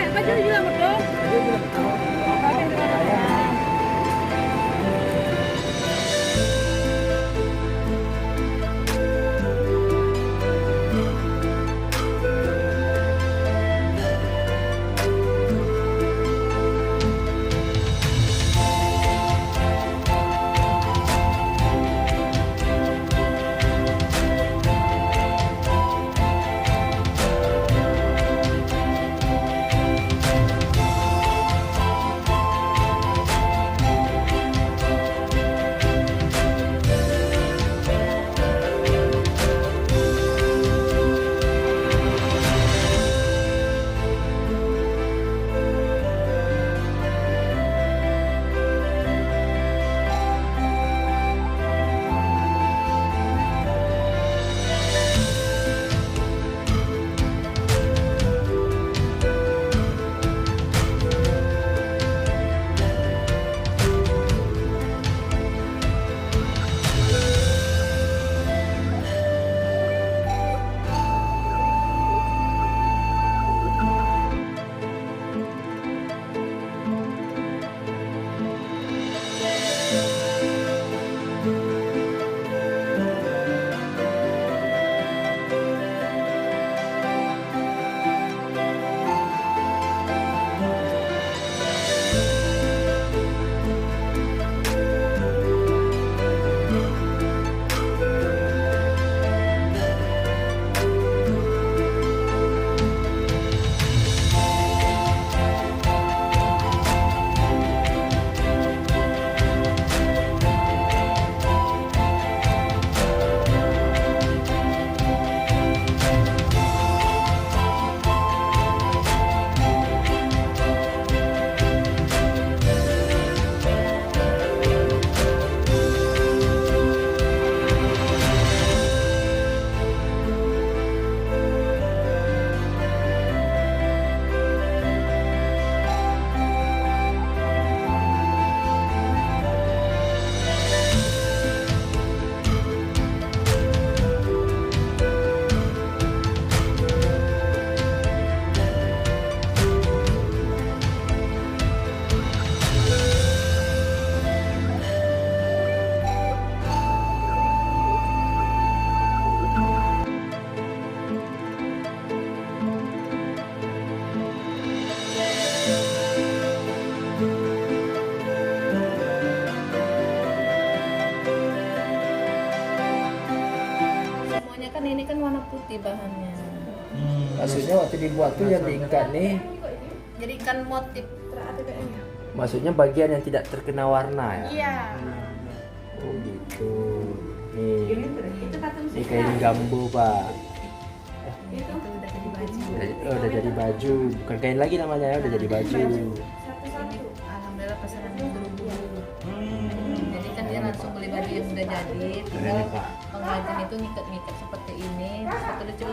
Baju juga betul. Ini kan warna putih bahannya. Maksudnya waktu dibuat tuh yang diikat nih, Jadi ikan motif. maksudnya bagian yang tidak terkena warna ya? Iya. Oh gitu. Nih, Itu kata ini kain gambo pak. itu udah jadi baju. Oh, udah jadi baju, bukan kain lagi namanya ya, udah jadi baju. Ini alhamdulillah pesanan yang buru-buru. Jadi kan dia langsung beli baju yang sudah jadi, tinggal pengrajin itu ngikat-ngikat seperti ini. Satu lucu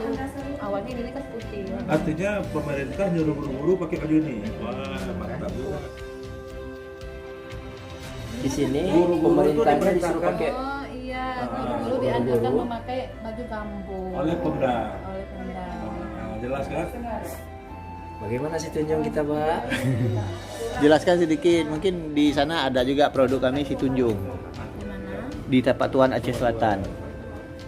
awalnya ini kan putih. Artinya pemerintah nyuruh buru-buru pakai baju ini. Wah, mantap juga. Di sini Guru-guru pemerintahnya tuh disuruh diperintahkan. pakai Iya, dulu dianjurkan memakai baju gambo Oleh Pemda. oleh Pemda. Jelas kan? bagaimana sih tunjung kita pak? Jelaskan sedikit, mungkin di sana ada juga produk kami si Tunjung Di mana? di Tapak Tuan Aceh Selatan.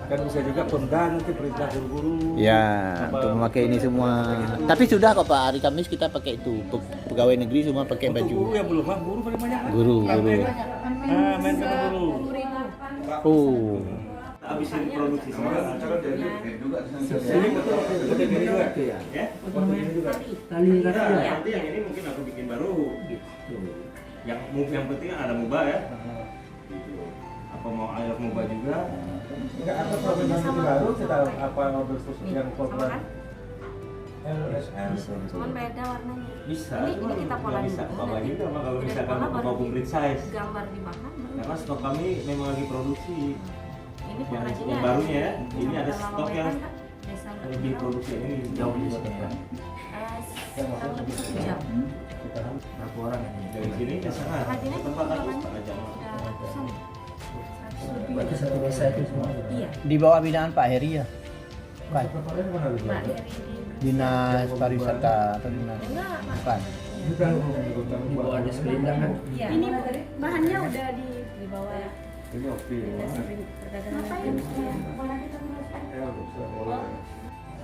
Kan bisa juga Pemda nanti perintah guru-guru. Ya, untuk memakai ini semua. Tapi sudah kok Pak, hari Kamis kita pakai itu. Pegawai negeri semua pakai Untuk guru baju. yang belum, guru paling banyak kan? Guru. Main sama guru. 10.000. Oh. Habisin produksi semua. Ini betul ya? Ya? Tali Nanti yang ini mungkin aku bikin baru. Yang penting ada mubah ya. Gitu. Apa mau air mubah juga? Enggak ada problem yang baru kita apa mobil khusus yang program kan? LSM. Cuman beda warnanya. Bisa. Ini kita pola bisa. dulu, Apa lagi nanti sama kalau udah misalkan pola baru mau complete size. Gambar di bahan. Karena stok kami memang lagi produksi. Ini pengrajinnya yang barunya ya. Ini ada stok yang Desainer. lebih produksi ini jauh di sini ya. Kurang lebih 1 jam. berapa orang ini? Dari sini ke sana. Pengrajinnya Tempat lagi namanya setengah jam. udah ratusan. 100 lebih. Berarti satu desa itu semua. Iya. Di bawah binaan Pak Heri ya. Bukan. Mbak dari dinas pariwisata atau dinas bukan? Di bawah ada sepeda kan. Iya. Ini bahannya udah di bawah Ini oke.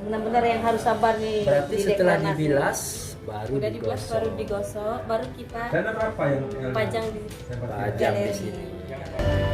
benar-benar yang harus sabar nih. Berarti di setelah deklarasi. dibilas baru Udah dibilas digosok. baru digosok, baru kita Dana berapa yang pajang di Pajang di galeri. sini.